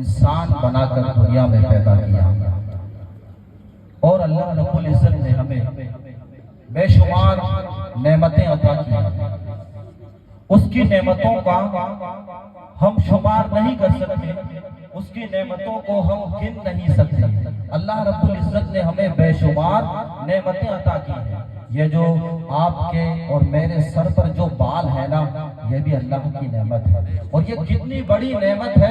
انسان بنا کر دنیا میں پیدا کیا، اور اللہ رب العزت نے ہمیں بے شمار نعمتیں عطا کی، اس کی نعمتوں کا ہم شمار نہیں کر سکتے، اس کی نعمتوں کو ہم گن نہیں سکتے۔ اللہ رب العزت نے ہمیں بے شمار نعمتیں عطا کی ہیں۔ یہ جو آپ کے اور میرے سر پر جو بال ہے نا، یہ بھی اللہ کی نعمت ہے، اور یہ کتنی بڑی نعمت ہے،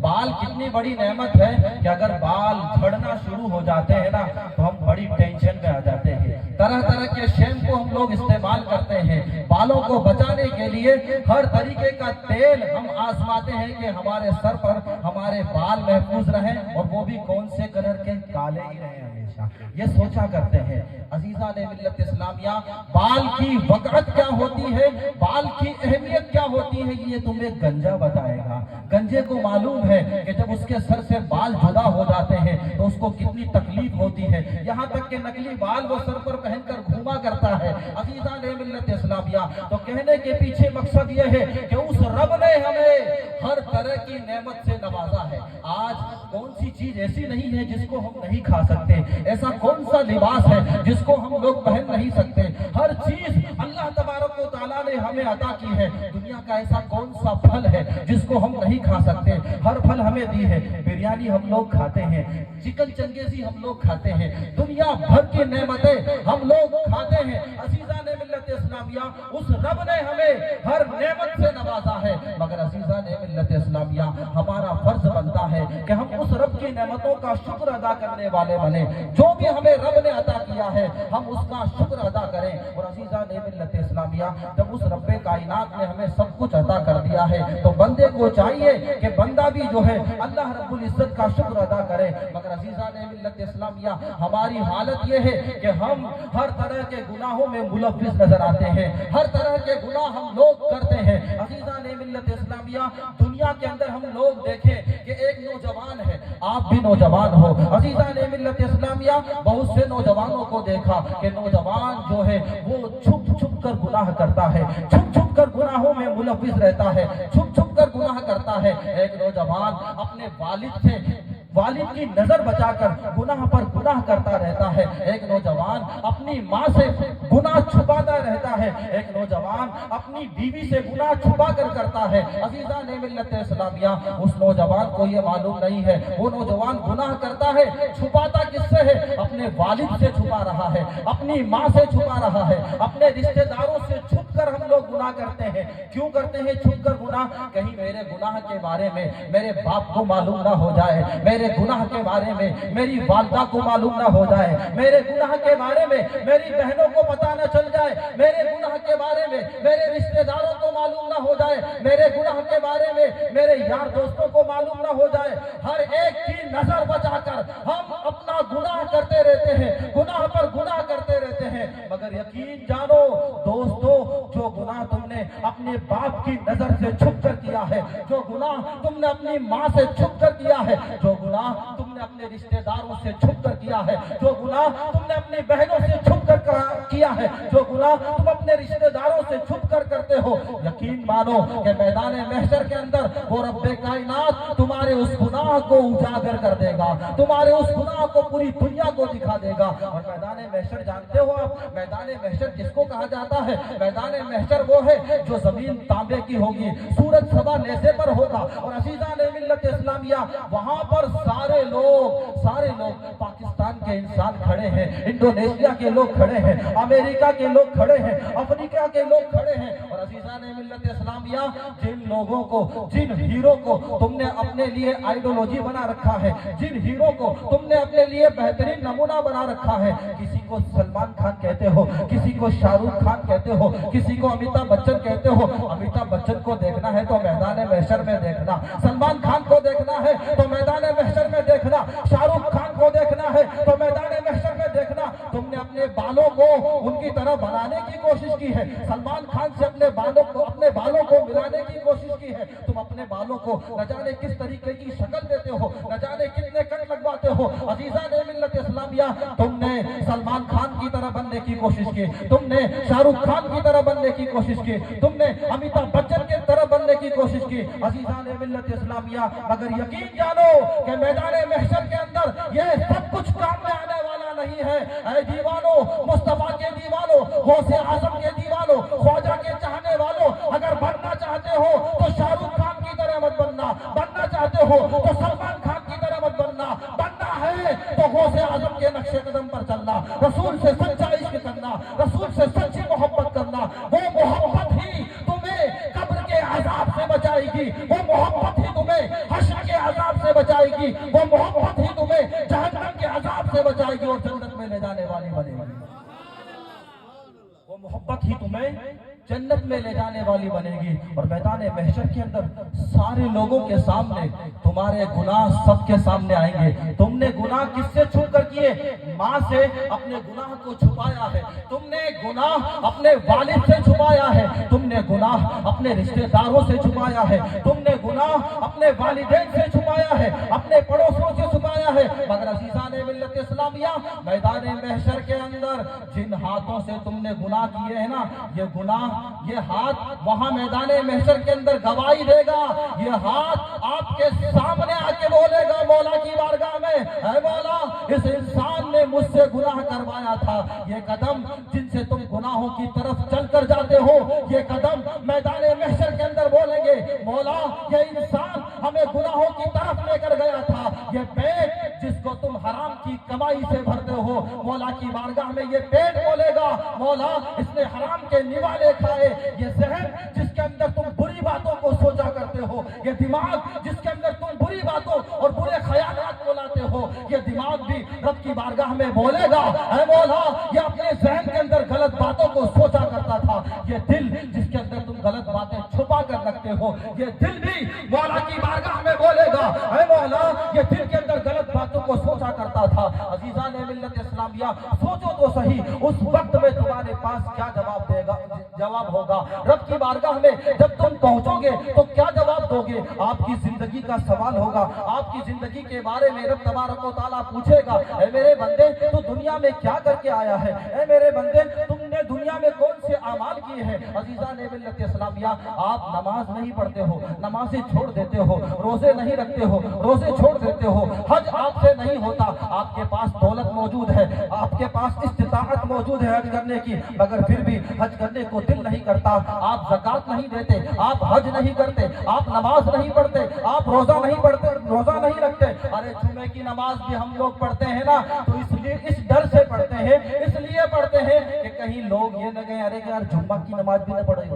بال کتنی بڑی نعمت ہے کہ اگر بال جھڑنا شروع ہو جاتے ہیں نا تو ہم بڑی ٹینشن میں آ جاتے ہیں۔ طرح طرح کے شیمپو ہم لوگ استعمال کرتے ہیں، بالوں کو بچانے کے لیے ہر طریقے کا تیل ہم آزماتے ہیں کہ ہمارے سر پر ہمارے بال محفوظ رہیں، اور وہ بھی کون سے کلر کے؟ کالے ہی رہیں ہمیشہ، یہ سوچا کرتے ہیں۔ عزیزان ملت اسلامیہ، بال کی وقعت کیا ہوتی ہے، بال کی اہمیت کیا ہوتی ہے، یہ تمہیں گنجا بتائے گا۔ گنجے کو معلوم ہے کہ جب اس کے سر سے بال جدا ہو جاتے ہیں تو اس کو کتنی تکلیف ہوتی ہے، یہاں تک کہ نقلی بال وہ سر پر پہن کر گھوما کرتا ہے۔ عزیزان ملت اسلامیہ، تو کہنے کے پیچھے مقصد یہ ہے کہ اس رب نے ہمیں ہر طرح کی نعمت سے نوازا ہے۔ آج کون سی چیز ایسی نہیں ہے جس کو ہم نہیں کھا سکتے، ایسا کون سا لباس ہے جس کو ہم لوگ پہن نہیں سکتے، ہر چیز اللہ تبارک و تعالیٰ نے ہمیں عطا کی ہے۔ دنیا کا ایسا کون سا پھل ہے جس کو ہم نہیں کھا سکتے، ہر پھل ہمیں دی ہے۔ بریانی ہم لوگ کھاتے ہیں، چکن چنگیزی ہم لوگ کھاتے ہیں، دنیا بھر کی نعمتیں ہم لوگ کھاتے ہیں۔ عزیزان ملت اسلامیہ، اس رب نے ہمیں ہر نعمت سے نوازا ہے، مگر عزیزان ملت اسلامیہ ہمارا فرض بنتا ہے کہ ہم اس رب کی نعمتوں کا شکر ادا کرنے والے بنے۔ جو بھی ہمیں رب نے عطا کیا ہے ہم اس کا شکر ادا کریں۔ اور عزیزان ملت اسلامیہ، جب اس رب کائنات نے ہمیں سب کچھ عطا کر دیا ہے تو بندے کو چاہیے کہ بندہ بھی جو ہے اللہ رب العزت کا شکر ادا کرے۔ مگر عزیزان ملت اسلامیہ، ہماری حالت یہ ہے کہ ہم ہر طرح کے گناہوں میں ملوث نظر آتے ہیں، ہر طرح کے گناہ ہم لوگ کرتے ہیں۔ عزیزان ملت اسلامیہ، دنیا کے اندر ہم لوگ دیکھیں کہ ایک نوجوان ہے، آپ بھی نوجوان ہو۔ عزیزان ملت اسلامیہ، بہت سے نوجوانوں کو دیکھا کہ نوجوان جو ہے وہ چھپ چھپ کر گناہ کرتا ہے، چھپ چھپ کر گناہوں میں ملوث رہتا ہے، چھپ چھپ کر گناہ کرتا ہے۔ ایک نوجوان اپنے والد کی نظر بچا کر گناہ پر گناہ کرتا رہتا ہے، ایک نوجوان اپنی ماں سے گناہ چھپاتا رہتا ہے، ایک نوجوان اپنی بیوی سے گناہ چھپا کر کرتا ہے۔ عزیزان ملت اسلامیہ، اس نوجوان کو یہ معلوم نہیں ہے وہ نوجوان گناہ کرتا ہے، چھپاتا کس سے ہے؟ اپنے والد سے چھپا رہا ہے، اپنی ماں سے چھپا رہا ہے، اپنے رشتہ داروں سے چھپ کر ہم لوگ گناہ کرتے ہیں۔ کیوں کرتے ہیں چھپ کر گناہ؟ کہیں میرے گناہ کے بارے میں میرے باپ کو معلوم نہ ہو جائے، میرے گناہ کے بارے میں میری والدہ کو معلوم نہ ہو جائے، میرے گناہ کے بارے میں میری بہنوں کو پتہ نہ چل جائے، میرے گناہ کے بارے میں میرے رشتہ داروں کو معلوم نہ ہو جائے، میرے گناہ کے بارے میں میرے یار دوستوں کو معلوم نہ ہو جائے۔ ہر ایک کی نظر بچا کر ہم اپنا گناہ کرتے رہتے ہیں، گناہ پر گناہ کرتے رہتے ہیں۔ مگر یقین جانو دوستو، جو گناہ تم نے اپنے باپ کی نظر سے چھپ کر کیا ہے، جو گناہ تم نے اپنی ماں سے چھپ کر کیا ہے، جو گناہ تم نے اپنے رشتہ داروں سے چھپ کر کیا ہے، جو گناہ تم نے اپنی بہنوں سے چھپ کر کیا ہے، جو گناہ تم اپنے رشتہ داروں سے چھپ کر کرتے ہو، یقین مانو کہ میدان محشر کے اندر وہ رب کائنات تمہارے اس گناہ کو اجاگر کر دے گا، تمہارے اس گناہ کو پوری دنیا کو دکھا دے گا۔ اور میدان محشر جانتے ہو آپ میدان محشر کس کو کہا جاتا ہے؟ میدان محشر وہ ہے جو زمین تانبے کی ہوگی، سورج سوا نیزے پر ہوگا، اور عزیزان ملت اسلامیہ وہاں پر سارے لوگ پاکستان کے انسان کھڑے ہیں، انڈونیشیا کے لوگ کھڑے ہیں، امریکہ کے لوگ کھڑے ہیں، افریقہ کے لوگ کھڑے ہیں۔ اور عزیزان ملت اسلامیہ، جن لوگوں کو، جن ہیرو کو تم نے اپنے لیے آئیڈیولوجی بنا رکھا ہے، جن ہیرو کو تم نے اپنے لیے بہترین نمونہ بنا رکھا ہے، کسی کو سلمان خان کہتے ہو، کسی کو شاہ رخ خان کہتے ہو، کسی کو امیتابھ بچن کہتے ہو۔ امیتابھ بچن کو دیکھنا ہے تو میدان محشر میں دیکھنا، سلمان خان کو دیکھنا ہے تو میدان محشر میں دیکھنا، شاہ رخ خان کو دیکھنا ہے تو میدان محشر میں دیکھنا۔ تم نے اپنے بالوں کو ان کی طرح بنانے کی کوشش کی ہے، سلمان خان سے اپنے بالوں کو ملانے کی کوشش کی ہے، تم اپنے بالوں کو نہ جانے کس طریقے کی شکل دیتے ہو، نہ جانے کتنے کٹ لگواتے ہو۔ عزیزان ملت اسلامیہ، تم نے سلمان خان کی طرح بننے کی کوشش کی، تم نے شاہ رخ خان کی طرح بننے کی کوشش کی، تم نے امیتابھ بچن کی طرح بننے کی کوشش کی۔ عزیزان ملت اسلامیہ، مگر یقین جانو کہ میدان محشر کے اندر یہ سب کچھ کام میں آنے والا نہیں ہے۔ اے دیوانوں، مصطفیٰ کے دیوانوں، غوث اعظم کے دیوانوں، خواجہ کے چاہنے والوں، اگر بننا چاہتے ہو تو شاہ رخ خان کی طرح مت بننا، بننا چاہتے ہو تو سلمان خان کی طرح مت بننا، بننا ہے تو غوث اعظم کے نقش قدم پر چلنا، رسول سے سچا عشق کرنا، رسول سے سچی محبت کرنا۔ وہ محبت ہی تمہیں قبر کے عذاب سے بچائے گی، وہ محبت ہی تمہیں حشر کے عذاب سے بچائے گی، وہ محبت ہی تمہیں جہنم کے عذاب سے بچائے گی اور جنت میں لے جانے والی بنے گی۔ وہ محبت ہی تمہیں جنت میں لے جانے والی بنے گی۔ اور میدان محشر کے اندر سارے لوگوں کے سامنے تمہارے گناہ سب کے سامنے آئیں گے۔ تم نے گناہ کس سے چھپ کر کیے؟ ماں سے اپنے گناہ کو چھپایا ہے، تم نے گناہ اپنے والد سے چھپایا ہے، تم نے گناہ اپنے رشتہ داروں سے چھپایا ہے، تم نے گناہ اپنے والدین سے چھپایا ہے، اپنے پڑوسوں سے چھپایا ہے۔ مگر عزیزان ملت اسلامیہ، میدان محشر کے اندر جن ہاتھوں سے تم نے گناہ کیے ہیں نا، یہ گناہ، یہ ہاتھ وہاں میدان محشر کے اندر گواہی دے گا۔ یہ ہاتھ آپ کے سامنے آ کے بولے گا مولا کی بارگاہ میں، اے مولا، اس انسان نے مجھ سے گناہ کروایا تھا۔ یہ قدم جن سے تم گناہوں کی طرف چل کر جاتے ہو، یہ قدم میدان محشر کے اندر بولیں گے، مولا، یہ انسان ہمیں گناہوں کی طرف لے کر گیا تھا۔ یہ پیٹ جس کو تم حرام کی کمائی سے بھرتے ہو، مولا کی بارگاہ میں یہ پیٹ بولے گا، مولا، اس نے حرام کے نوالے کھائے۔ یہ ذہن جس کے اندر تم بری باتوں کو سوچا کرتے ہو، یہ دماغ جس کے اندر تم بری باتوں اور برے خیالات کو لاتے ہو، یہ دماغ بھی رب کی بارگاہ میں بولے گا، اے مولا، یہ اپنے ذہن کے اندر غلط باتوں کو سوچا کرتا تھا۔ یہ دل جس کے اندر تم غلط باتیں چھپا کر رکھتے ہو، یہ دل بھی مولا کی بارگاہ میں بولے گا، اے مولا، یہ دل کے اندر غلط باتوں کو سوچا کرتا تھا۔ عزیزان ملت اسلامیہ، سوچو تو صحیح، اس وقت میں تمہارے پاس کیا جواب دے گا، جواب ہوگا رب کی بارگاہ میں جب تم پہنچو گے تو کیا جواب دو گے؟ آپ کی زندگی کا سوال ہوگا، آپ کی زندگی کے بارے میں رب تبارک و تعالیٰ پوچھے گا، اے میرے بندے، تو دنیا میں کیا کر کے آیا ہے؟ اے میرے بندے، تم نے دنیا میں کون سے اعمال کیے ہیں؟ عزیزان ملت اسلامیہ، آپ نماز نہیں پڑھتے ہو، نمازیں چھوڑ دیتے ہو، روزے نہیں رکھتے ہو، روزے چھوڑ دیتے ہو، حج آپ سے نہیں ہوتا، آپ کے پاس دولت موجود ہے، آپ کے پاس استطاعت موجود ہے حج کرنے کی، مگر پھر بھی حج کرنے کو دل نہیں کرتا، آپ زکوٰۃ نہیں دیتے، آپ حج نہیں کرتے، آپ نماز نہیں پڑھتے، آپ روزہ نہیں پڑھتے، روزہ نہیں رکھتے۔ ارے جمعے کی نماز بھی ہم لوگ پڑھتے ہیں نا، تو اس لیے اس ڈر سے پڑھتے ہیں، اس لیے پڑھتے ہیں کہ کہیں لوگ یہ نہ کہیں ارے یار جمعہ کی نماز بھی نہ پڑھے،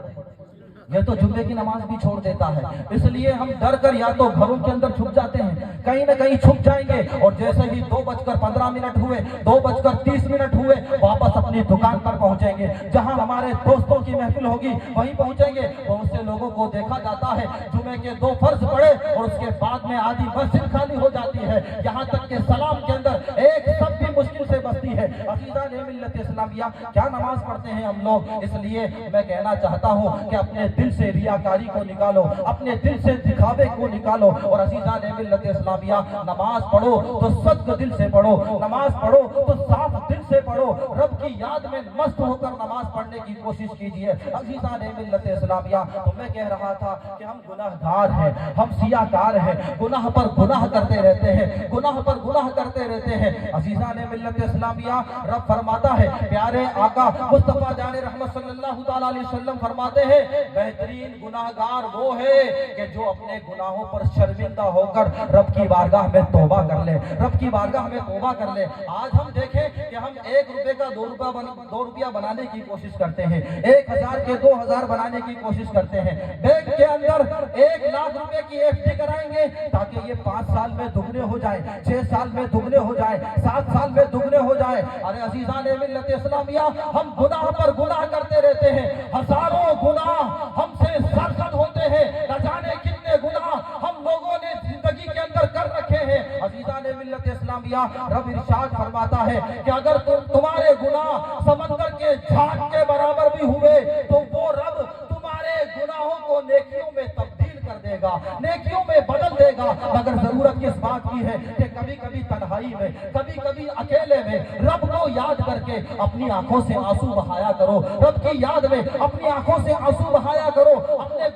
یہ تو جمعے کی نماز بھی چھوڑ دیتا ہے۔ اس لیے ہم ڈر کر یا تو گھروں کے اندر چھپ جاتے ہیں، کہیں نہ کہیں چھپ جائیں گے، اور جیسے ہی 2:15 ہوئے، 2:30 ہوئے، واپس اپنی دکان پر پہنچیں گے، جہاں ہمارے دوستوں کی محفل ہوگی وہیں پہنچیں گے۔ بہت سے لوگوں کو دیکھا جاتا ہے جمعے کے 2 فرض پڑھے اور اس کے بعد میں آدھی مسجد خالی ہو جاتی ہے، یہاں تک کہ سلام کے اندر ایک سب بھی مشکل سے بستی ہے۔ عزیزان ملت اسلامیہ، کیا نماز پڑھتے ہیں ہم لوگ؟ اس لیے میں کہنا چاہتا ہوں کہ اپنے دل سے ریاکاری کو نکالو، اپنے دل سے دکھاوے کو نکالو، اور عزیزان ملت اسلامیہ، نماز پڑھو تو صدق دل سے پڑھو، نماز پڑھو تو صاف دل سے پڑھو، رب کی یاد میں مست ہو کر نماز پڑھنے کی کوشش کیجئے۔ عزیزان ملت اسلامیہ، تو میں کہہ رہا تھا کہ ہم گناہ گار ہیں، ہم سیاہ کار ہیں، گناہ پر گناہ کرتے رہتے ہیں، گناہ پر گناہ کرتے رہتے ہیں۔ عزیزان ملت اسلامیہ، رب فرماتا ہے، پیارے آقا مصطفیٰ جان رحمت صلی اللہ تعالیٰ علیہ وسلم فرماتے ہیں، بہترین گناہگار وہ ہے کہ جو اپنے گناہوں پر شرمندہ ہو کر رب کی بارگاہ میں توبہ کر لے، رب کی بارگاہ میں توبہ کر لے۔ آج ہم دیکھیں کہ ہم 1 روپے کا 2 روپیہ بنانے کی کوشش کرتے ہیں، 1000 کے 2000 بنانے کی کوشش کرتے ہیں، بینک کے اندر 1 لاکھ روپے کی FD کرائیں گے تاکہ یہ 5 سال میں دگنے ہو جائے، 6 سال میں دگنے ہو جائے، 7 سال میں دگنے ہو جائے۔ ارے عزیزان ملت اسلامیہ، ہم گناہ پر گناہ کرتے رہتے ہیں، ہزاروں گناہ ہم سے سرزد ہوتے ہیں، نہ جانے کتنے گناہ ہم لوگوں نے زندگی کے اندر کر رکھے ہیں۔ عزیزان ملت اسلامیہ، رب ارشاد فرماتا ہے کہ اگر تمہارے گناہ سمندر کے جھاگ کے برابر بھی ہوئے تو وہ رب تمہارے گناہوں کو نیکیوں میں تبدیل کر دے گا۔ گا، نیکیوں میں بدل دے گا، مگر ضرورت کس بات کی ہے کہ کبھی کبھی تنہائی میں، کبھی کبھی اکیلے میں رب کو یاد کر کے اپنی آنکھوں سے آنسو بہایا کرو، رب کی یاد میں اپنی آنکھوں سے آنسو بہایا کرو، اپنے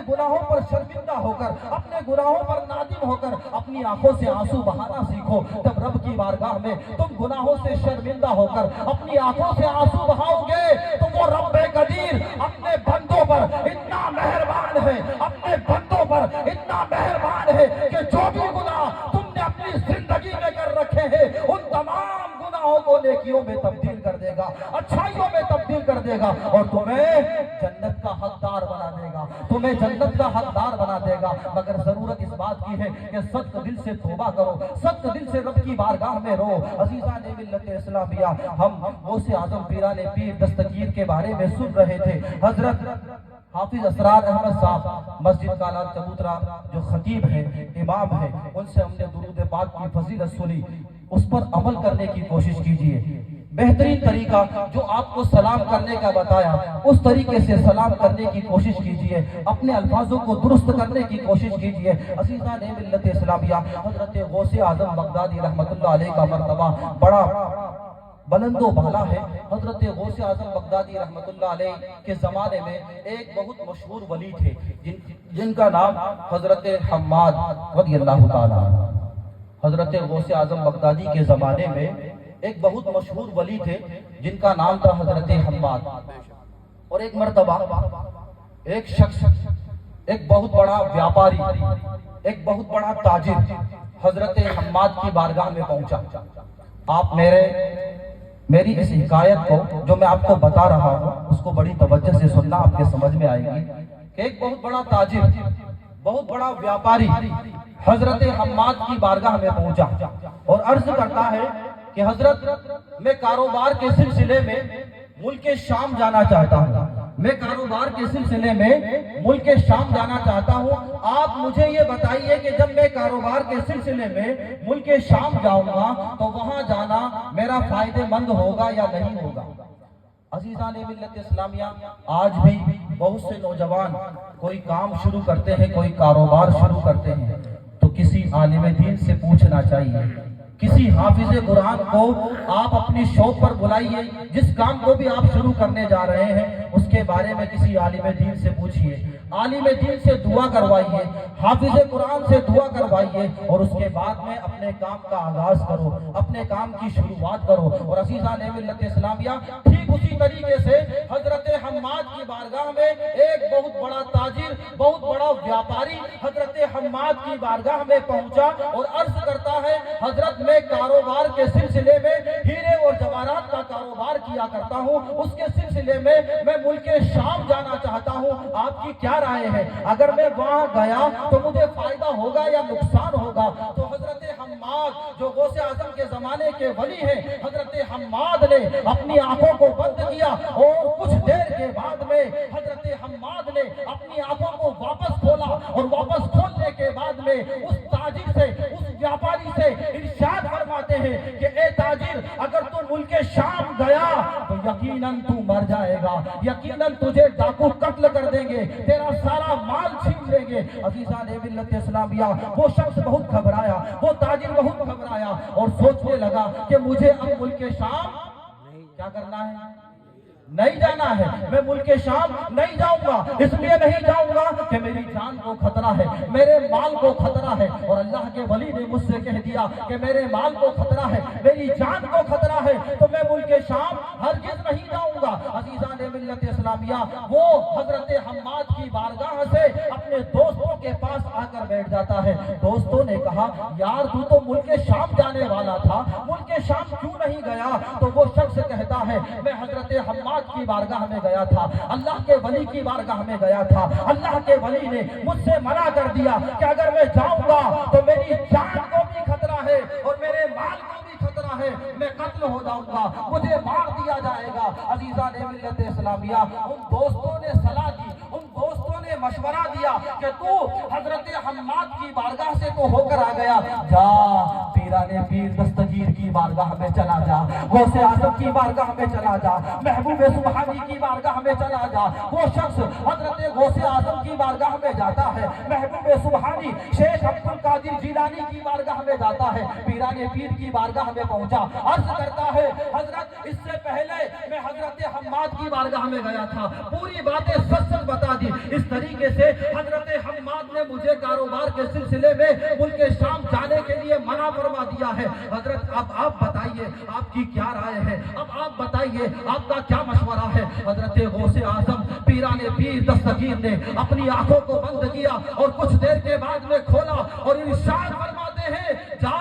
گناہوں پر شرمندہ ہو کر، اپنے گناہوں پر نادم ہو کر اپنی آنکھوں سے آنسو بہانا سیکھو۔ جب رب کی بارگاہ میں تم گناہوں سے شرمندہ ہو کر اپنی آنکھوں سے آنسو بہاؤ گے تو وہ رب قدیر اپنے بندوں پر اتنا مہربان ہے، اپنے بندوں پر اتنا مہربان ہے کہ جو بھی گناہ تم نے اپنی زندگی میں کر رکھے ہیں ان تمام گناہوں کو نیکیوں میں تبدیل کر دے گا، اچھائیوں میں تبدیل کر دے گا، اور تمہیں جنت کا حقدار بنا دے گا، تمہیں جنت کا حقدار بنا دے گا۔ مگر ضرورت اس بات کی ہے کہ سخت دل سے توبہ کرو، سخت دل سے رب کی بارگاہ میں رو۔ عزیزان ملت اسلامیہ، ہم غوث اعظم پیران پیر دستگیر کے بارے میں سن رہے تھے۔ حضرت حافظ اسرار احمد صاحب مسجد کالار چبوترا جو خطیب ہیں، امام ہیں، ان سے ہم نے درود پاک کی فضیلت سنی، اس پر عمل کرنے کی کوشش کیجئے۔ بہترین طریقہ جو آپ کو سلام کرنے کا بتایا اس طریقے سے سلام کرنے کی کوشش کیجئے، اپنے الفاظوں کو درست کرنے کی کوشش کیجئے۔ عزیزان ملت اسلامیہ، حضرت غوث اعظم بغدادی رحمت اللہ علیہ کا مرتبہ بڑا بلند و بالا ہے۔ حضرت غوث اعظم بغدادی رحمت اللہ علیہ کے زمانے میں ایک بہت مشہور ولی تھے جن کا نام حضرت حماد رضی اللہ تعالیٰ۔ حضرت غوث اعظم بغدادی کے زمانے میں ایک بہت مشہور ولی تھے جن کا نام تھا حضرت حماد، اور ایک مرتبہ ایک شخص، ایک بہت بڑا ویاپاری، ایک بہت بڑا تاجر حضرت حماد کی بارگاہ میں پہنچا۔ آپ میری اس حکایت کو جو میں آپ کو بتا رہا ہوں اس کو بڑی توجہ سے سننا، آپ کے سمجھ میں آئے گی کہ ایک بہت بڑا تاجر، بہت بڑا ویاپاری حضرت حماد کی بارگاہ میں پہنچا اور عرض کرتا ہے کہ حضرت میں کاروبار کے سلسلے میں ملک شام جانا چاہتا ہوں، میں کاروبار کے سلسلے میں ملک شام جانا چاہتا ہوں، آپ مجھے یہ بتائیے کہ جب میں کاروبار کے سلسلے میں ملک شام جاؤں گا تو وہاں جانا میرا فائدہ مند ہوگا یا نہیں ہوگا؟ عزیزان ملت اسلامیہ، آج بھی بہت سے نوجوان کوئی کام شروع کرتے ہیں، کوئی کاروبار شروع کرتے ہیں تو کسی عالم دین سے پوچھنا چاہیے، کسی حافظ قرآن کو آپ اپنی شاپ پر بلائیے، جس کام کو بھی آپ شروع کرنے جا رہے ہیں اس کے بارے میں کسی عالم دین سے پوچھئے، عالم دین سے دعا کروائیے، حافظ قرآن سے دعا کروائیے، اور اس کے بعد میں اپنے کام کا آغاز کرو، اپنے کام کی شروعات کرو۔ اور عزیزان ملت اسلامیہ، ٹھیک اسی طریقے سے حضرت حماد کی بارگاہ میں ایک بہت بڑا تاجر، بہت بڑا ویاپاری حضرت حماد کی بارگاہ میں پہنچا اور عرض کرتا ہے، حضرت میں کاروبار کے سلسلے میں ہیرے اور جواہرات کا کاروبار کیا کرتا ہوں، اس کے سلسلے میں ملک شام جانا چاہتا ہوں، آپ کی کیا رائے ہے؟ اگر میں وہاں گیا تو مجھے فائدہ ہوگا یا نقصان ہوگا؟ تو حضرت حماد جو غوث اعظم کے زمانے کے ولی ہیں، حضرت حماد نے اپنی آنکھوں کو بند کیا اور کچھ دیر کے بعد میں حضرت حماد نے اپنی آنکھوں کو واپس کھولا، اور واپس کھولنے کے بعد میں اس تاجر سے، اس ویاپاری سے ارشاد فرماتے ہیں کہ اے تاجر، اگر تو ملک شام گیا تو یقیناً تو مر جائے گا، یقیناً تجھے ڈاکو قتل کر دیں گے، تیرا سارا مال چھین لیں گے۔ عزیزان ملت اسلامیہ، وہ شخص بہت گھبرایا، وہ تاجر بہت گھبرایا اور سوچنے لگا کہ مجھے اب ملک شام کیا کرنا ہے؟ نہیں جانا ہے، میں ملک شام نہیں جاؤں گا، اس لیے نہیں جاؤں گا کہ میری جان کو خطرہ ہے، میرے مال کو خطرہ ہے، اور اللہ کے ولی نے مجھ سے کہہ دیا کہ میرے مال کو خطرہ ہے، میری جان کو خطرہ ہے، تو میں ملک شام ہرگز نہیں جاؤں گا۔ عزیزان ملت اسلامیہ، وہ حضرت حماد کی بارگاہ سے اپنے دوستوں کے پاس آ کر بیٹھ جاتا ہے۔ دوستوں نے کہا، یار تو ملک شام جانے والا تھا، ملک شام کیوں نہیں گیا؟ تو وہ شخص کہتا ہے، میں حضرت حماد کی بارگاہ میں گیا تھا، اللہ کے ولی کی بارگاہ میں گیا تھا، اللہ کے ولی نے مجھ سے منع کر دیا کہ اگر میں جاؤں گا تو میری جان کو بھی خطرہ ہے اور میرے مال کو بھی خطرہ ہے، میں قتل ہو جاؤں گا، مجھے مار دیا جائے گا۔ عزیزان ملت اسلامیہ، ان دوستوں نے صلاح دی، ان دوستوں نے مشورہ دیا کہ تو حضرت حماد کی بارگاہ سے تو ہو کر آ گیا، جا پیران پیر دستگیر کی بارگاہ میں چلا جا، غوث اعظم کی بارگاہ میں چلا جا، محبوب سبحانی کی بارگاہ میں چلا جا۔ وہ شخص حضرت غوث اعظم کی بارگاہ میں جاتا ہے، محبوب سبحانی شیخ عبد القادر جیلانی کی بارگاہ میں جاتا ہے، پیران پیر کی بارگاہ میں پہنچا، عرض کرتا ہے حضرت اس سے پہلے میں حضرت حماد کی بارگاہ میں گیا تھا، پوری باتیں سچ سچ بتا دی۔ اس طریقے سے حضرت حماد نے مجھے کاروبار کے سلسلے میں ملک شام جانے کے لیے منع فرما دیا ہے۔ حضرت اب آپ بتائیے آپ کی کیا رائے ہے، اب آپ بتائیے آپ کا کیا مشورہ ہے۔ حضرت غوث اعظم پیران پیر دستگیر نے اپنی آنکھوں کو بند کیا اور کچھ دیر کے بعد میں کھولا اور ارشاد فرماتے ہیں، جا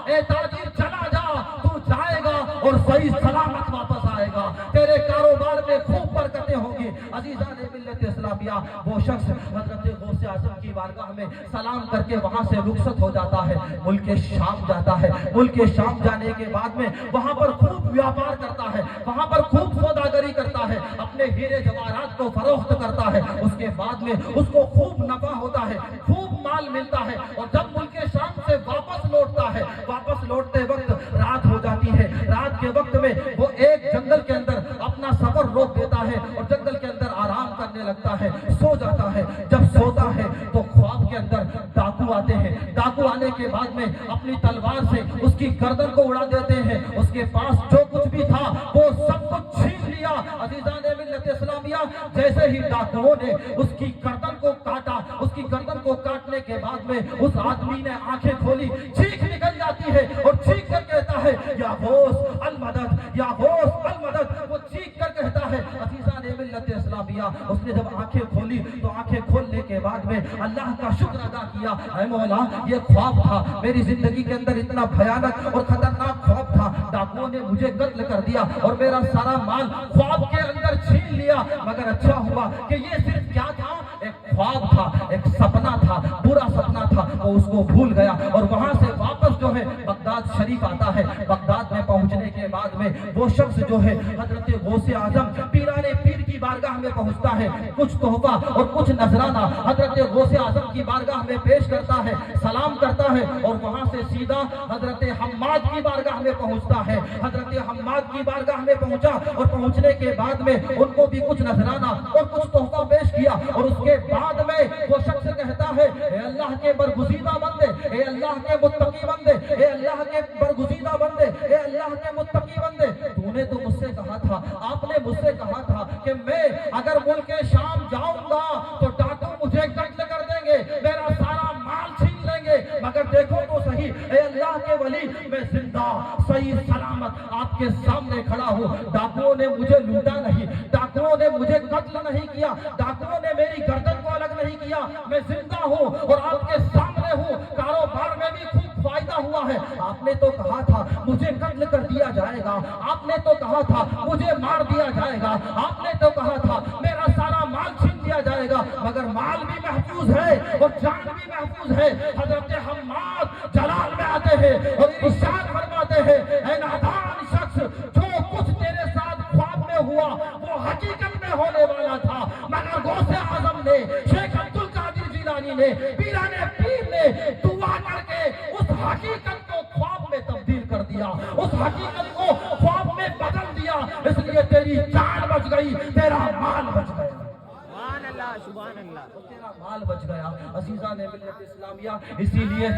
اے تاجر چلا جا، تو جائے گا اور صحیح سلامت واپس آئے گا، تیرے کاروبار میں خوب برکتیں ہوں گی۔ عزیزان ملت اسلامیہ، وہ شخص حضرت غوث اعظم کی بارگاہ میں سلام کر کے وہاں سے رخصت ہو جاتا ہے، ملک شام جاتا ہے۔ ملک شام جانے کے بعد میں وہاں پر خوب ویاپار کرتا ہے، وہاں پر خوب سوداگری کرتا ہے، اپنے ہیرے جواہرات کو فروخت کرتا ہے، اس کے بعد میں اس کو خوب نفع ہوتا ہے، خوب مال ملتا ہے، اور جب ملک شام سے واپس لوٹتا ہے، واپس لوٹتے وقت رات ہو جاتی ہے۔ رات کے وقت میں وہ ایک جنگل کے اندر اپنا سفر روک دیتا ہے اور جنگل کے اندر آرام کرنے لگتا ہے، سو جاتا ہے۔ جب سوتا ہے تو خواب کے اندر ڈاکو آتے ہیں، ڈاکو آنے کے بعد میں اپنی تلوار سے اس کی گردن کو اڑا دیتے ہیں، اس کے پاس جو کچھ بھی تھا وہ سب کچھ چھین لیا۔ عزیزان ملت اسلامیہ، جیسے ہی ڈاکوؤں نے اس کی گردن کو کاٹا، اس کی گردن کو کاٹنے کے بعد میں اس آدمی نے آنکھیں کھولی، چیخ نکل جاتی ہے اور چیخ کر کہتا ہے، یا غوث المدد، یا غوث المدد، وہ چیخ کر کہتا ہے۔ عزیزان ملت اسلامیہ، اس نے جب آنکھیں کھولی تو آنکھیں کھولنے کے بعد میں اللہ کا شکر ادا کیا، اے مولا یہ خواب تھا، میری زندگی کے اندر اتنا بھیانک اور خطرناک خواب تھا، ڈاکوؤں نے مجھے قتل کر دیا اور میرا سارا مال خواب کے اندر چھین لیا، مگر اچھا ہوا کہ یہ صرف کیا تھا، ایک خواب تھا، ایک سپنا تھا، برا سپنا تھا، وہ اس کو بھول گیا اور وہاں سے واپس جو ہے بغداد شریف آتا ہے۔ بغداد میں پہنچنے کے بعد میں وہ شخص جو ہے حضرت غوث اعظم پیران پیر کی بارگاہ میں پہنچتا ہے، کچھ تحفہ اور کچھ نذرانہ حضرت غوث اعظم کی بارگاہ میں پیش کرتا ہے، سلام کرتا ہے اور وہاں سے سیدھا حضرت حماد کی بارگاہ میں پہنچتا ہے۔ حضرت حماد کی بارگاہ میں پہنچا اور پہنچنے کے بعد میں ان کو بھی کچھ نذرانہ اور کچھ تحفہ پیش کیا، اور اس کے بعد میں وہ شخص کہتا ہے، اے اللہ کے برگزیدہ بندے، اے اللہ کے متقی بندے، اے اللہ کے برگزیدہ بندے، اے اللہ کے متقی بندے، تو نے تو مجھ سے کہا تھا، آپ نے مجھ سے کہا تھا کہ میں اگر ملک شام جاؤں گا تو ڈاکو مجھے قتل کر دیں گے، میرا سارا مال چھین لیں گے، مگر دیکھو تو صحیح اے اللہ کے ولی، میں زندہ صحیح سلامت آپ کے سامنے کھڑا ہوں، ڈاکوؤں نے مجھے لوٹا نہیں، ڈاکوؤں نے مجھے قتل نہیں کیا، ڈاکوؤں نے میری گردن کو الگ نہیں کیا، میں زندہ ہوں اور آپ کے سامنے ہوں، کاروبار میں بھی خوب فائدہ ہوا ہے۔ آپ نے تو کہا تھا مجھے قتل کر دیا جائے گا، آپ نے تو کہا تھا مجھے مار دیا جائے گا، آپ نے تو کہا تھا میرا سارا مال چھین لیا جائے گا، مگر مال بھی محفوظ ہے اور جان بھی محفوظ ہے۔ حضرت حماد جلال میں آتے ہیں اور ارشاد فرماتے ہیں، اے نادان شخص، جو کچھ تیرے ساتھ خواب میں ہوا وہ حقیقت میں ہونے والا تھا، مگر غوث اعظم نے، شیخ عبد القادر جیلانی نے، پیران پیر نے دعا کر کے اس حقیقت کو خواب میں تبدیل کر دیا، اس حقیقت کو خواب میں بدل دیا، اس لیے تیری جان بچ گئی، تیرا مال بچ گیا، سبحان اللہ سبحان اللہ، تیرا مال بچ گیا۔ عزیزان ملت اسلامیہ، اسی لیے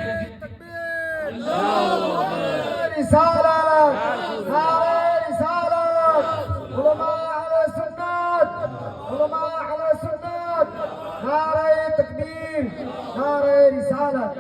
رسالت رسالت، علماء علی سنت، علماء علی سنت، نعرہ تکبیر، نعرہ رسالت۔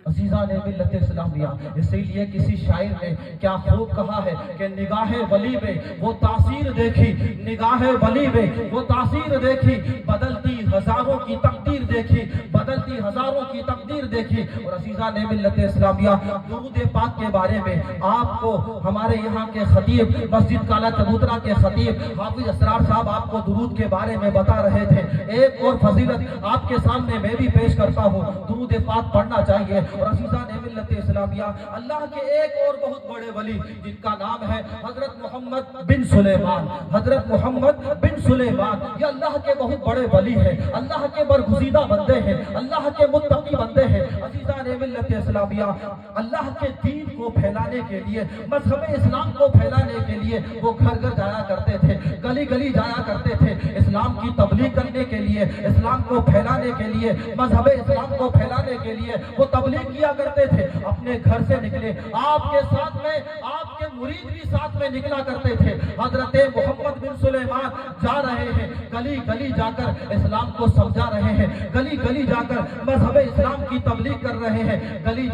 عزیزان ملت اسلامیہ، اسی لیے کسی شاعر نے کیا خوب کہا ہے کہ نگاہ ولی میں وہ تاثیر دیکھی، نگاہ ولی میں وہ تاثیر دیکھی، بدلتی ہزاروں کی تقدیر دیکھی، بدلتی ہزاروں کی تقدیر دیکھی۔ اور عزیزان ملت اسلامیہ، درود پاک کے بارے میں آپ کو ہمارے یہاں کے خطیب، مسجد کالا چبوترا کے خطیب حافظ اسرار صاحب آپ کو درود کے بارے میں بتا رہے تھے۔ ایک اور فضیلت آپ کے سامنے میں بھی پیش کرتا ہوں، درود پاک پڑھنا چاہیے۔ اور عزیزان ملت اسلامیہ اللہ کے ایک اور بہت بڑے ولی جن کا نام ہے حضرت محمد بن سلیمان. حضرت محمد بن سلیمان یہ اللہ کے بہت بڑے ولی ہیں, اللہ کے برگزیدہ بندے ہیں, اللہ کے متقی بندے ہیں. عزیزان ملت اسلامیہ اللہ کے دین کو پھیلانے کے لیے, مذہب اسلام کو پھیلانے کے لیے وہ گھر گھر جایا کرتے تھے, گلی گلی جایا کرتے تھے, اسلام کی تبلیغ کرنے کے لیے, اسلام کو پھیلانے کے لیے, مذہب اسلام کو پھیلانے کے لیے وہ تبلیغ کیا کرتے تھے. اپنے گھر سے نکلے, آپ کے ساتھ میں آپ کے مرید بھی ساتھ میں نکلا کرتے تھے. حضرت محمد بن سلیمان جا رہے ہیں, گلی گلی جا کر اسلام کو سمجھا رہے ہیں, گلی گلی جا کر مذہب اسلام کی تبلیغ کر رہے ہیں, گلی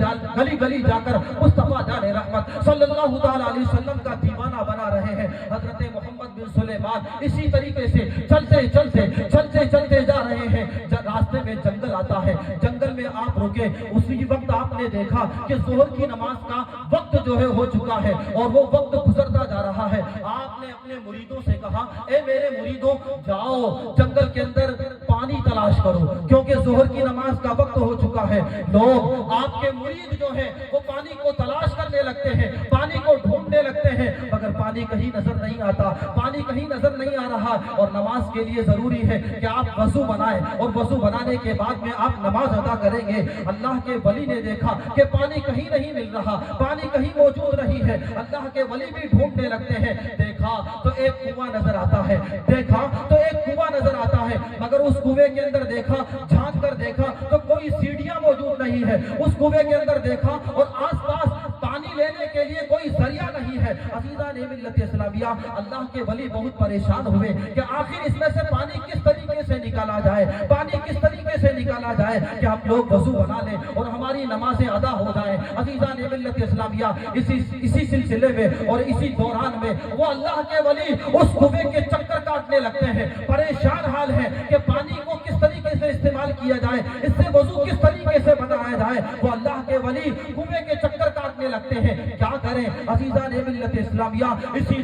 گلی جا کر مصطفیٰ جان رحمت صلی اللہ تعالی علیہ وسلم کا دیوانہ بنا رہے ہیں. حضرت محمد بن سلیمان اسی طریقے سے چلتے جا رہے ہیں. راستے میں جنگل آتا ہے, جنگل میں آپ رکے. اسی وقت آپ نے دیکھا کہ ظہر کی نماز کا وقت جو ہے ہو چکا ہے اور وہ وقت گزرتا جا رہا ہے. آپ نے اپنے مریدوں سے کہا, اے میرے مریدوں, جاؤ جنگل کے اندر پانی تلاش کرو کیونکہ ظہر کی نماز کا وقت ہو چکا ہے. لوگ آپ کے مرید جو ہیں وہ پانی کو تلاش کرنے لگتے ہیں, پانی کو ڈھونڈنے لگتے ہیں, مگر پانی کہیں نظر نہیں آتا, پانی کہیں نظر نہیں آ رہا. اور نماز کے لیے ضروری ہے کہ آپ وضو بنائیں اور وضو بنانے کے بعد میں آپ نماز ادا کریں گے. اللہ کے ولی نے دیکھا کہ پانی کہیں نہیں مل رہا, پانی کہیں موجود نہیں ہے. اللہ کے ولی بھی ڈھونڈنے لگتے ہیں. دیکھا تو ایک کنواں نظر آتا ہے, دیکھا تو ایک کنواں نظر آتا ہے, مگر اس کنویں کے اندر دیکھا, جھانک کر دیکھا تو کوئی سیڑھیاں موجود نہیں ہے. اس کنویں کے اندر دیکھا اور آس پاس پانی لینے کے لیے کوئی ذریعہ نہیں ہے. عزیزان ملت اسلامیہ اللہ کے ولی بہت پریشان ہوئے کہ آخر اس میں سے پانی کس طریقے سے نکالا جائے, پانی کس طریقے سے نکالا جائے کہ ہم لوگ وضو بنا لیں اور ہماری نمازیں ادا ہو جائیں. عزیزان ملت اسلامیہ اسی سلسلے میں اور اسی دوران میں وہ اللہ کے ولی اس کنویں کے چکر کاٹنے لگتے ہیں. پریشان حال ہے کہ پانی کو کس طریقے سے استعمال کیا جائے, اس سے وضو کس طریقے سے بنایا جائے. وہ اللہ کے ولی کنویں کے چکر کاٹنے لگتے ہیں. کیا کریں عزیزان ملت اسلامیہ, اسی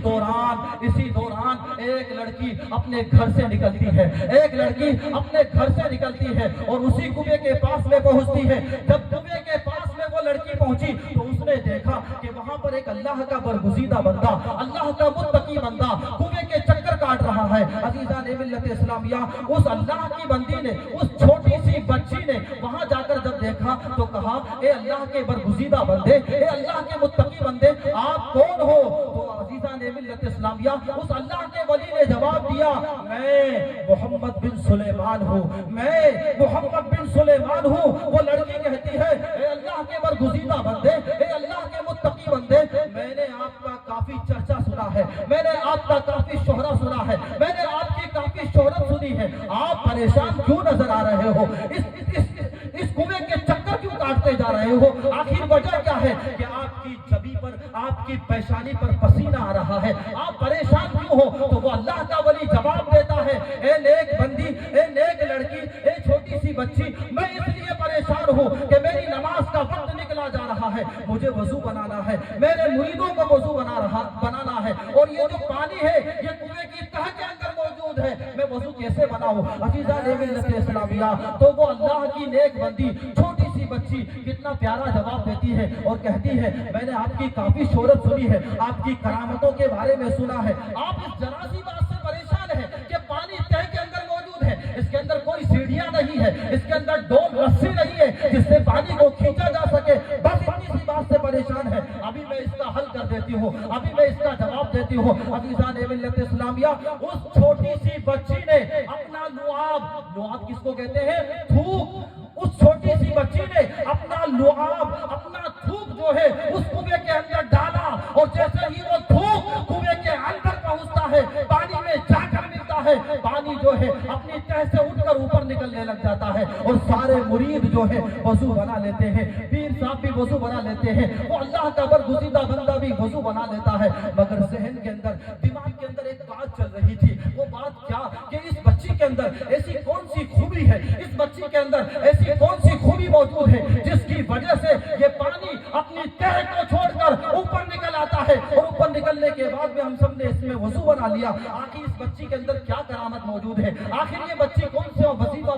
دوران ایک لڑکی اپنے گھر سے نکلتی ہے, ایک لڑکی اپنے گھر سے نکلتی ہے اور اسی کنویں کے پاس میں پہنچتی ہے. جب کنویں کے پاس میں وہ لڑکی پہنچی تو اس نے دیکھا کہ وہاں پر ایک اللہ کا برگزیدہ بندہ, اللہ کا متقی بندہ کنویں کے چکر کاٹ رہا ہے. عزیزان ملت اسلامیہ اس اللہ کی بندی نے, اس چھوٹی سی بچی نے وہاں جا کر جب دیکھا تو کہا, اے اللہ کے برگزیدہ بندے, اے اللہ کے متقی بندے, آپ کون ہو؟ تو عزیزان ملت اسلامیہ اس اللہ کے ولی نے جواب دیا, میں محمد بن سلیمان ہوں, میں محمد بن سلیمان ہوں. وہ لڑکی کہتی ہے, اے اللہ کے برگزیدہ بندے, اے اللہ کے متقی بندے, میں نے آپ کا کافی چرچا سنا ہے, میں نے آپ کا کافی شہرت سنا ہے, میں نے آپ کی کافی شہرت سنی ہے. آپ پریشان کیوں نظر آ رہے ہو, اس کنویں کے چکر کیوں کاٹتے جا رہے ہو, آخر وجہ کیا ہے کہ آپ کی جبی پر, آپ کی پیشانی پر پسینہ آ رہا ہے, آپ پریشان کیوں ہو؟ تو وہ اللہ کا ولی جواب دیتا ہے, اے نیک بندی, اے نیک لڑکی, اے چھوٹی سی بچی, میں اس لیے پریشان ہوں کہ میری نماز کا وقت نکلا جا رہا ہے, مجھے وضو بنانا ہے, میرے مریدوں کو وضو بنانا ہے, اور یہ جو پانی ہے یہ کنویں کی تہ کے اندر موجود ہے, میں وضو کیسے بناؤں؟ عزیزان ملت اسلامیہ تو وہ اللہ کی نیک بندی چھوٹی سی بچی کتنا پیارا جواب دیتی ہے اور کہتی ہے, میں نے آپ کی کافی شہرت سنی ہے, آپ کی کرامتوں کے بارے میں سنا ہے. آپ اس ذرا سی بات سے پریشان ہیں کہ پانی تہ کے اندر موجود ہے, اس کے اندر کوئی سیڑھیاں نہیں ہے, اس کے اندر ڈول رسی نہیں ہے جس سے پانی کو کھینچا جا سکے, بس اتنی سی بات سے پریشان ہے. ابھی میں اس کا حل کر دیتی ہوں, ابھی میں اس کا جواب دیتی ہوں. عزیزان ملت اسلامیہ اس چھوٹی سی بچی نے اپنا لعاب کس کو کہتے ہیں, تھوک, اس چھوٹی سی بچی نے اپنا لعاب, اپنا تھوک جو ہے اس کنویں کے اندر ڈالا, اور جیسے ہی وہ تھوک کنویں کے اندر پہنچتا ہے, پانی میں جا کر ملتا ہے, پانی جو ہے اپنی تہ سے اٹھ کر اوپر نکلنے لگ جاتا ہے, اور سارے مرید جو ہے وضو بنا لیتے ہیں, پیر صاحب بھی وضو بنا لیتے ہیں, وہ اللہ کا برگزیدہ بندہ بھی وضو بنا لیتا ہے. مگر ذہن کے اندر, دماغ کے اندر ایک بات چل رہی تھی. وہ بات کیا کہ اس بچی کے اندر ایسی کون سی خوبی ہے, اس بچی کے اندر ایسی کون سی خوبی موجود ہے جس کی وجہ سے یہ پانی اپنی تہ کو چھوڑ کر اوپر نکل آتا ہے, اور اوپر نکلنے کے بعد میں ہم سب نے اس میں وضو بنا لیا. آخر اس بچی کے اندر کیا کرامت موجود ہے, آخر یہ بچی کون سے وظیفہ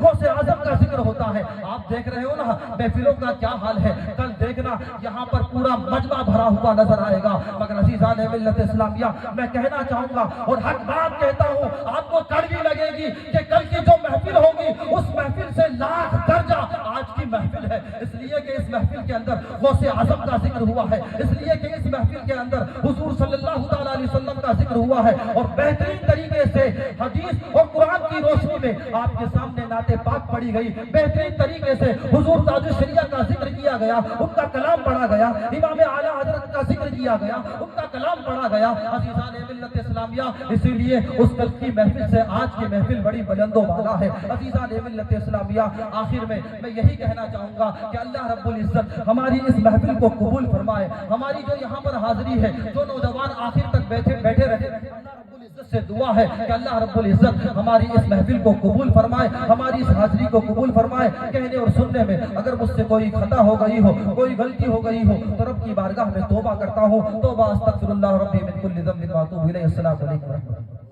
غوث اعظم کا ذکر ہوتا ہے۔ آپ دیکھ رہے ہو نا محفلوں کا کیا حال ہے، کل دیکھنا یہاں پر پورا مجمع بھرا ہوا نظر آئے گا۔ مگر عزیزان ملت اسلامیہ، میں کہنا چاہوں گا اور حق بات کہتا ہوں، آپ کو کڑوی لگے گی کہ کل کی جو محفل ہوگی اس محفل سے لاکھ درجہ آج کی محفل ہے، اس لیے کہ اس محفل کے اندر غوث اعظم کا ذکر ہوا ہے، اس لیے کہ اس محفل کے اندر حضور صلی اللہ تعالیٰ علیہ وسلم کا ذکر ہوا ہے، اور بہترین طریقے سے حدیث اور قرآن کی روشنی میں آپ کے سامنے نعت پاک پڑھی گئی، بہترین طریقے سے حضور تاج الشریعہ کا ذکر کیا گیا، ان کا کلام پڑھا گیا، امام اعلیٰ حضرت کا ذکر کیا گیا، ان کا کلام پڑھا گیا۔ عزیزان ملت اسلامیہ، اسی لیے اس کل کی محفل سے آج کی محفل بڑی بلند و بالا ہے۔ عزیزان ملت اسلامیہ، آخر میں یہی کہنا چاہوں گا کہ اللہ رب العزت ہماری اس محفل کو قبول فرمائے، ہماری جو یہاں پر حاضری ہے، جو نوجوان آخر تک بیٹھے رہے، سے دعا ہے کہ اللہ رب العزت ہماری اس محفل کو قبول فرمائے، ہماری اس حاضری کو قبول فرمائے۔ کہنے اور سننے میں اگر مجھ سے کوئی خطا ہو گئی ہو، کوئی غلطی ہو گئی ہو، تو رب کی بارگاہ میں توبہ کرتا ہوں، توبہ استغفر اللہ ربی من کل ذنب و اتوب الیہ۔ السلام علیکم ورحمۃ اللہ۔